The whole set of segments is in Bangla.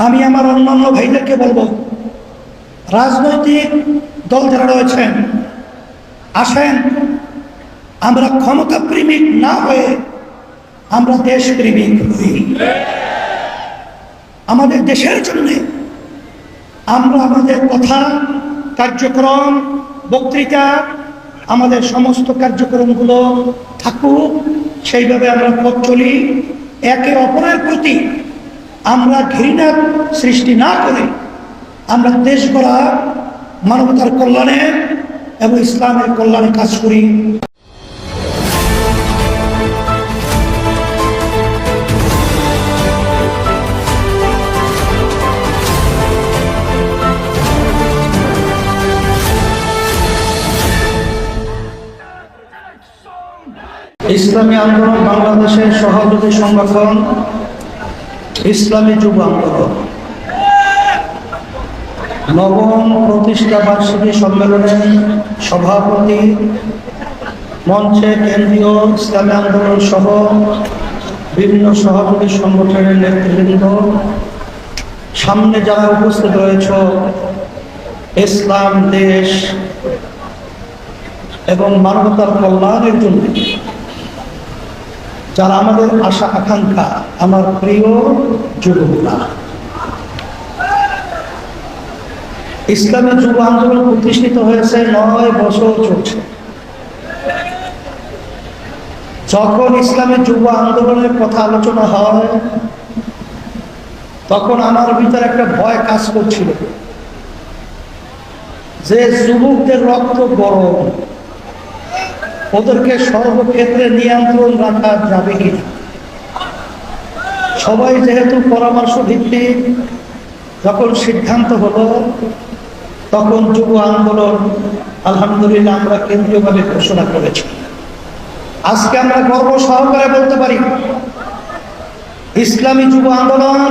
আমি আমার অন্যান্য ভাইদেরকে বলবো, রাজনৈতিক দল যারা রয়েছেন, আসেন আমরা ক্ষমতা প্রেমিক না হয়ে আমরা দেশ প্রেমিক হই। আমাদের দেশের জন্য আমরা আমাদের কথা, কার্যক্রম, বক্তৃতা, আমাদের সমস্ত কার্যক্রমগুলো থাকুক সেইভাবে আমরা পথ চলি। একে অপরের প্রতি আমরা ঘৃণা সৃষ্টি না করে আমরা দেশ গড়া, মানবতার কল্যাণে এবং ইসলামের কল্যাণে কাজ করি। ইসলামী আন্দোলন বাংলাদেশের সহযোগী সংগঠন ইসলামী যুব আন্দোলন নবম প্রতিষ্ঠা বার্ষিকী সম্মেলনের সভাপতি, মঞ্চে কেন্দ্রীয় ইসলামী আন্দোলন সহ বিভিন্ন সহযোগী সংগঠনের নেতৃবৃন্দ, সামনে যারা উপস্থিত রয়েছে, ইসলাম, দেশ এবং মানবতার কল্যাণের জন্য যারা আমাদের আশা আকাঙ্ক্ষা, আমার প্রিয় যুবকরা, ইসলামী যুব আন্দোলন প্রতিষ্ঠিত হয়েছে 9 বছর চলছে। যখন ইসলামী যুব আন্দোলনের কথা আলোচনা হয় তখন আমার ভিতরে একটা ভয় কাজ করছিল যে যুবকদের রক্ত গরম, ওদেরকে সর্বক্ষেত্রে নিয়ন্ত্রণ রাখা যাবে কিনা। সবাই যেহেতু পরামর্শ ভিত্তিক যখন সিদ্ধান্ত হলো, তখন যুব আন্দোলন আলহামদুলিল্লাহ আমরা কেন্দ্রীয়ভাবে ঘোষণা করেছি। আজকে আমরা গর্ব সহকারে বলতে পারি, ইসলামী যুব আন্দোলন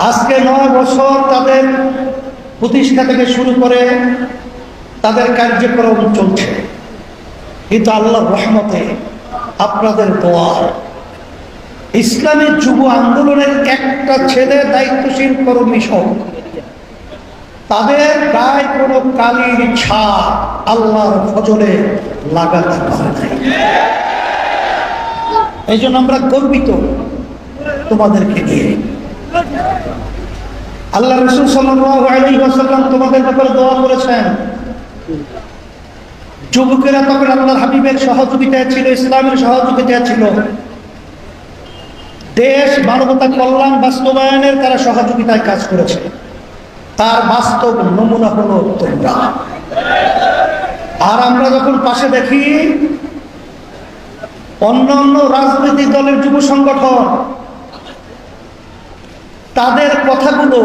আজকে 9 বছর তাদের প্রতিষ্ঠা থেকে শুরু করে তাদের কার্যক্রম চলছে। কিন্তু আল্লাহর রহমতে, আপনাদের দোয়া, ইসলামী যুব আন্দোলনের একটা ছেলে দায়িত্বশীল কর্মী সহ তাদের গায়ে কোনো কালির ছাপ আল্লাহর ফজলে লাগাতে পারে নাই। এই জন্য আমরা গর্বিত তোমাদেরকে নিয়ে। আল্লাহ রাসূল সাল্লাল্লাহু আলাইহি ওয়াসাল্লাম তোমাদের ব্যাপারে দোয়া করেছেন। যুবকেরা তখন আল্লাহর হাবিবের সহযোগিতায় ছিল, ইসলামের সহযোগিতায় ছিল। দেশ মানবতা কল্যাণ বাস্তবায়নের তারা সহযোগিতায় কাজ করেছে। তার বাস্তব নমুনা হলো তোমরা। আর আমরা যখন পাশে দেখি অন্যান্য রাজনৈতিক দলের যুব সংগঠন, তাদের কথাগুলো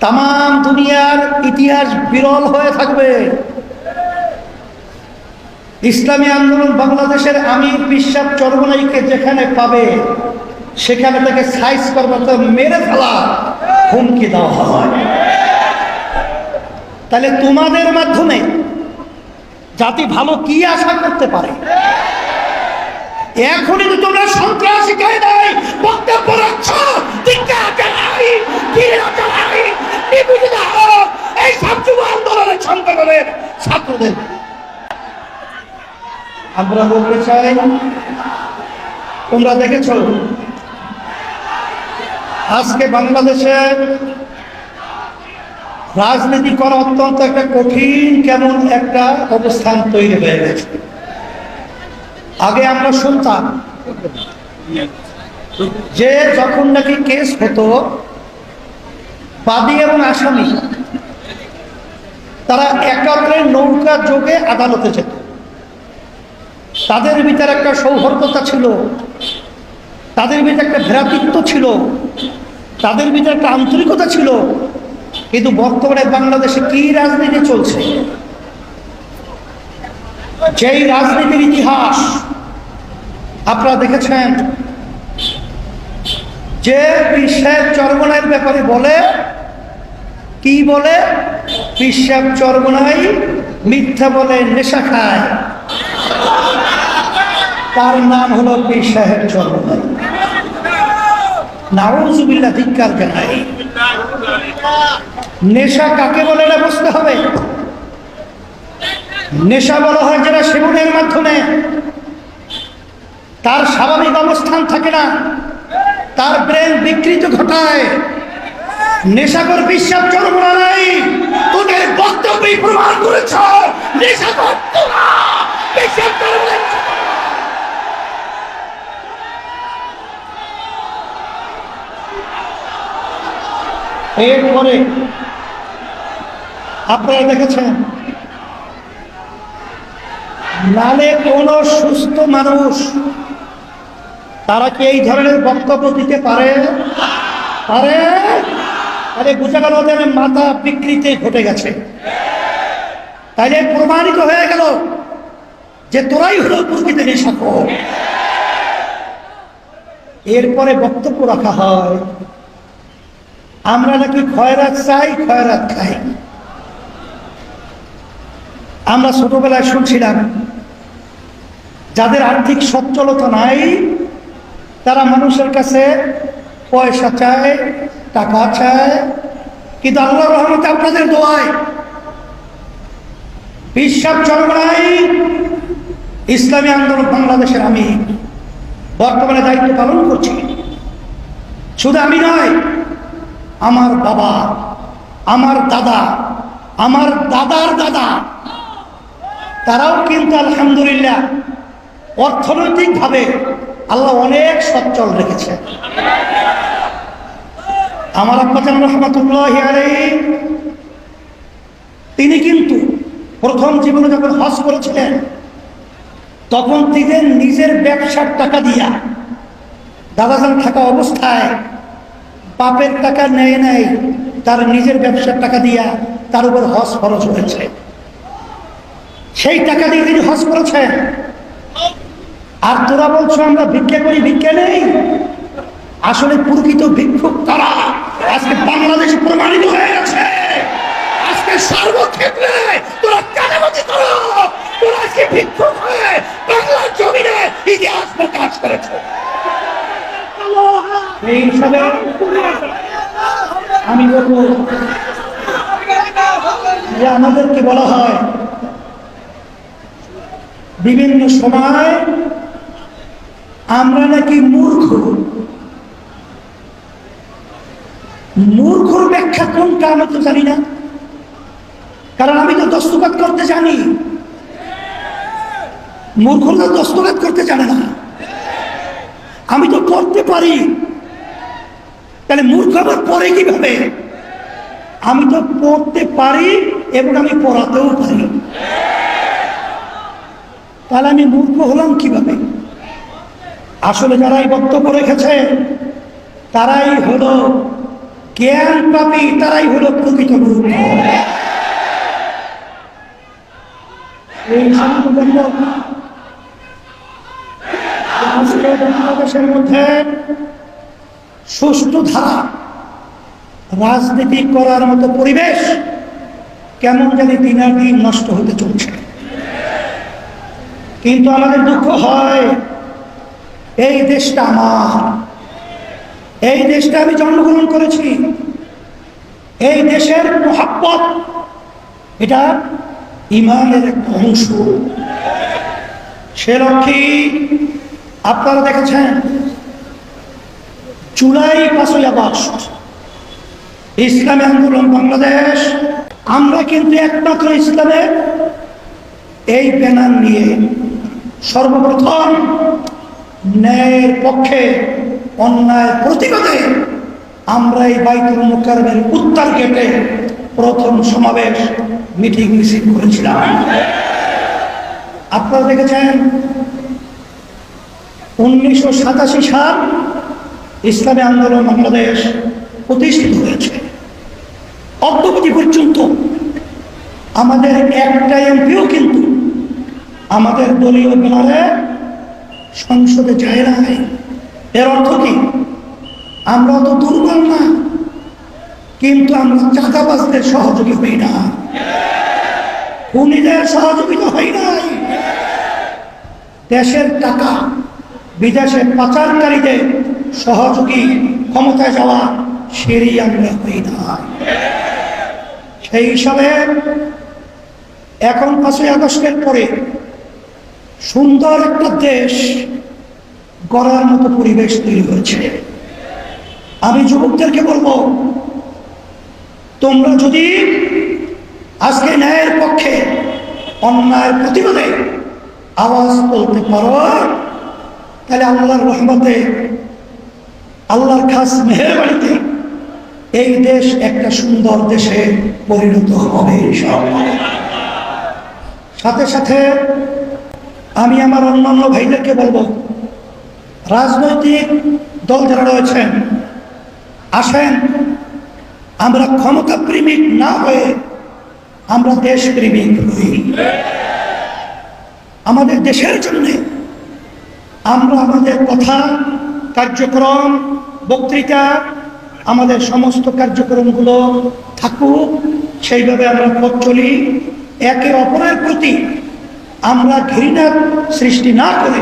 তাম দুনিয়ার ইতিহাস বিরল হয়ে থাকবে। ইসলামী আন্দোলন বাংলাদেশের আমির পিশাব চরমনাইকে যেখানে পাবে সেখানে তাকে সাইজ করবার, মেরে ফেলা হুমকি দেওয়া হয়। তাহলে তোমাদের মাধ্যমে জাতি ভালো কি আশা করতে পারে? এখনই তো তোমরা সন্ত্রাসী কায়দায় বক্তব্য রাখছ, এই সব যুব আন্দোলনের সংগঠনের ছাত্রদের আমরা বলতে চাই, তোমরা দেখেছ আজকে বাংলাদেশের রাজনীতি করা অত্যন্ত একটা কঠিন, কেমন একটা অবস্থান তৈরি হয়ে গেছে। আগে আমরা শুনতাম যে যখন নাকি কেস হতো, বাদী এবং আসামি তারা একত্রে নৌকা যোগে আদালতে যেত। তাদের ভিতরে একটা সৌহার্দ্যতা ছিল, তাদের ভিতরে একটা ভ্রাতৃত্ব ছিল, তাদের ভিতরে একটা আন্তরিকতা ছিল। কিন্তু বর্তমানে বাংলাদেশে কি রাজনীতি চলছে? যেই রাজনীতির ইতিহাস আপনারা দেখেছেন, যে পিশাব চরমনাইয়ের ব্যাপারে বলে, কি বলে? পিশাব চরমনাই মিথ্যা বলে, নেশা খায়, তার নাম হলো পীর সাহেব চরমনাই। নাউযুবিল্লাহ, ধিক্কার জানাই। নেশা কাকে বলে না বুঝতে হবে। নেশা বলা হয় যারা সেবনের মাধ্যমে তার স্বাভাবিক অবস্থান থাকে না, তার ব্রেন বিকৃত ঘটায়। নেশাকর বিশ্বাস চলবে না, নাই তোদের বক্তব্যই প্রমাণ করেছ নেশা করতো না, বিশ্বাস করবে না। এরপরে আপনারা দেখেছেন, নালে কোন সুস্থ মানুষ তারা কি এই ধরনের বক্তব্য দিতে পারে? পারে? আরে বোঝা গেল ওদের মাথা বিকৃতি ঘটে গেছে। তাইলে প্রমাণিত হয়ে গেল যে তোরাই হলো প্রকৃত নেশাখোর। এরপরে বক্তব্য রাখা হয় আমরা নাকি খয়রাত চাই, খয়রাত খাই। আমরা ছোটবেলায় শুনছিলাম যাদের আর্থিক সচ্ছলতা নাই তারা মানুষের কাছে পয়সা চায়, টাকা চায়, কিন্তু আল্লাহর রহমতে আপনাদের দোয়ায় বিশ্বাস চরমনাই ইসলামী আন্দোলন বাংলাদেশের আমি বর্তমানে দায়িত্ব পালন করছি। শুধু আমি নয়, আমার বাবা, আমার দাদা, আমার দাদার দাদা, তারাও কিন্তু আলহামদুলিল্লাহ অর্থনৈতিকভাবে আল্লাহ অনেক সচ্ছল রেখেছে। আমার আব্বাজান রহমাতুল্লাহি আলাইহি তিনি কিন্তু প্রথম জীবনে যখন হজ করেছিলেন তখন তিনি নিজের ব্যবসার টাকা দিয়া, দাদাজান থাকা অবস্থায় বাপের টাকা নেয় নাই, তার নিজের ব্যবসার টাকা দিয়া তার উপর হজ খরচ হয়েছে। সেই টাকা দিয়ে তিনি হজ করেছেন। আর তোরা বলছো আমরা ভিক্ষা করি, ভিক্ষা নেই। আসলে প্রকৃত ভিক্ষুক তারা। আজকে বাংলাদেশে প্রমাণিত হয়ে গেছে। আজকে সর্বক্ষেত্রে তোরা কানামাজি করো, তোরা আজকে ভিক্ষুক হয়ে বাংলার জমিনে ইতিহাস প্রকাশ করেছে। এই হিসাবে আমি বলবো যে আমাদেরকে বলা হয় বিভিন্ন সময় আমরা নাকি মূর্খ। মূর্খর ব্যাখ্যা কোনটা আমি তো জানি না, কারণ আমি তো দস্তখত করতে জানি। মূর্খরা দস্তখত করতে জানে না, আমি তো করতে পারি। তাহলে মূর্খ আবার পড়ে কিভাবে? আমি তো পড়তে পারি এবং আমি পড়াতেও পারি, তাহলে আমি মূর্খ হলাম কিভাবে? আসলে যারা এই বক্তব্য রেখেছে তারাই হলো জ্ঞান পাপী, তারাই হলো প্রকৃত মূর্খ। এই বাংলাদেশের মধ্যে সুষ্ঠু ধারা রাজনীতি করার মতো পরিবেশ কেমন জানি দিনের দিন নষ্ট হতে চলছে। কিন্তু আমাদের দুঃখ হয়, এই দেশটা আমার, এই দেশটা আমি জন্মগ্রহণ করেছি, এই দেশের মহাব্বত এটা ইমানের একটা অংশ। সে লক্ষ্যে আপনারা দেখেছেন জুলাই 5ই আগস্ট ইসলামী আন্দোলন বাংলাদেশ, আমরা কিন্তু একমাত্র ইসলামের এই ব্যানার নিয়ে সর্বপ্রথম ন্যায়ের পক্ষে অন্যায় প্রতিবাদে আমরা এই বাইতুল মুকাররমের উত্তর গেটে প্রথম সমাবেশ মিটিং মিছিল করেছিলাম। আপনারা দেখেছেন 1987 সাল ইসলামী আন্দোলন বাংলাদেশ প্রতিষ্ঠিত হয়েছে। অদ্যাবধি পর্যন্ত আমাদের একটা এমপিও কিন্তু আমাদের দলীয় ব্যানারে সংসদে যায় নাই। এর অর্থ কি? আমরা তো দুর্বল না, কিন্তু আমরা চাঁদাবাজদের সহযোগী হই না, খুনিদের সহযোগিতা হই নাই, দেশের টাকা বিদেশে পাচারকারীদের সহযোগী ক্ষমতায় যাওয়া সেরই আমরা হই না। সেই হিসাবে এখন 5ই আগস্টের পরে সুন্দর একটা দেশ গড়ার মতো পরিবেশ তৈরি হয়েছে। আমি যুবকদেরকে বলবো, তোমরা যদি আজকে ন্যায়ের পক্ষে অন্যায়ের প্রতিবাদে আওয়াজ তুলতে পারো, তাহলে আল্লাহর রহমতে, আল্লাহর খাস মেহেরবানিতে এই দেশ একটা সুন্দর দেশে পরিণত হবে ইনশাআল্লাহ। সাথে সাথে আমি আমার অন্যান্য ভাইদেরকে বলবো, রাজনৈতিক দল যারা রয়েছেন, আসেন আমরা ক্ষমতা প্রেমিক না হয়ে আমরা দেশ প্রেমিক হই। আমাদের দেশের জন্য আমরা আমাদের কথা, কার্যক্রম, বক্তৃতা, আমাদের সমস্ত কার্যক্রমগুলো থাকুক সেইভাবে আমরা পথ চলি। একে অপরের প্রতি আমরা ঘৃণা সৃষ্টি না করে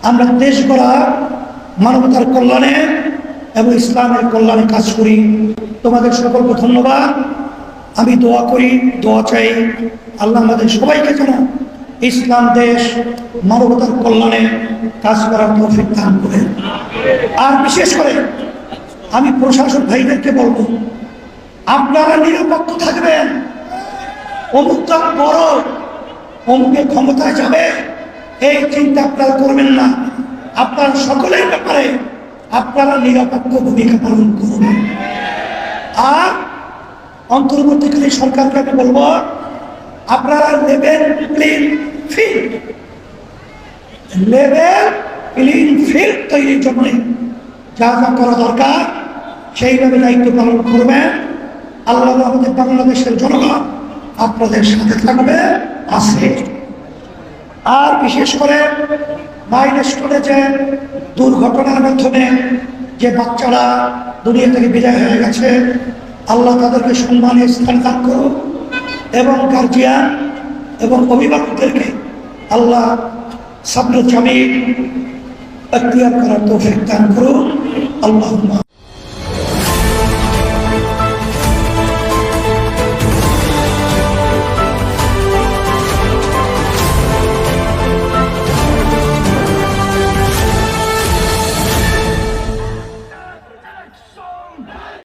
আমরা দেশ গড়া, মানবতার কল্যাণে এবং ইসলামের কল্যাণে কাজ করি। তোমাদের সকলকে ধন্যবাদ। আমি দোয়া করি, দোয়া চাই, আল্লাহ আমাদের সবাইকে যেন ইসলাম দেশ, মানবতার কল্যাণে কাজ করার তৌফিক দান করেন। আর বিশেষ করে আমি প্রশাসক ভাইদেরকে বলবো, আপনারা নিরপেক্ষ থাকবেন। অমুকটা বড়, অমুকে ক্ষমতায় যাবে, এই চিন্তা আপনারা করবেন না। আপনারা সকলের ব্যাপারে আপনারা নিরপেক্ষ ভূমিকা পালন করবেন। আর অন্তর্বর্তীকালীন সরকারকে আমি বলবো, আপনারা level playing field, level playing field তৈরির জন্য যা যা করা দরকার সেইভাবে দায়িত্ব পালন করবেন। আল্লাহ আমাদের বাংলাদেশের জনগণ আপনাদের সাথে থাকবে, আছে। আর বিশেষ করে মাইলস্টোনে যে দুর্ঘটনার মাধ্যমে যে বাচ্চারা দুনিয়া থেকে বিদায় হয়ে গেছে, আল্লাহ তাদেরকে সম্মানের স্থান দান করুন এবং গার্জিয়ান এবং অভিভাবকদেরকে আল্লাহ সাবর জামিল এখতিয়ার করার তৌফিক দান করুন। আল্লাহুম্মা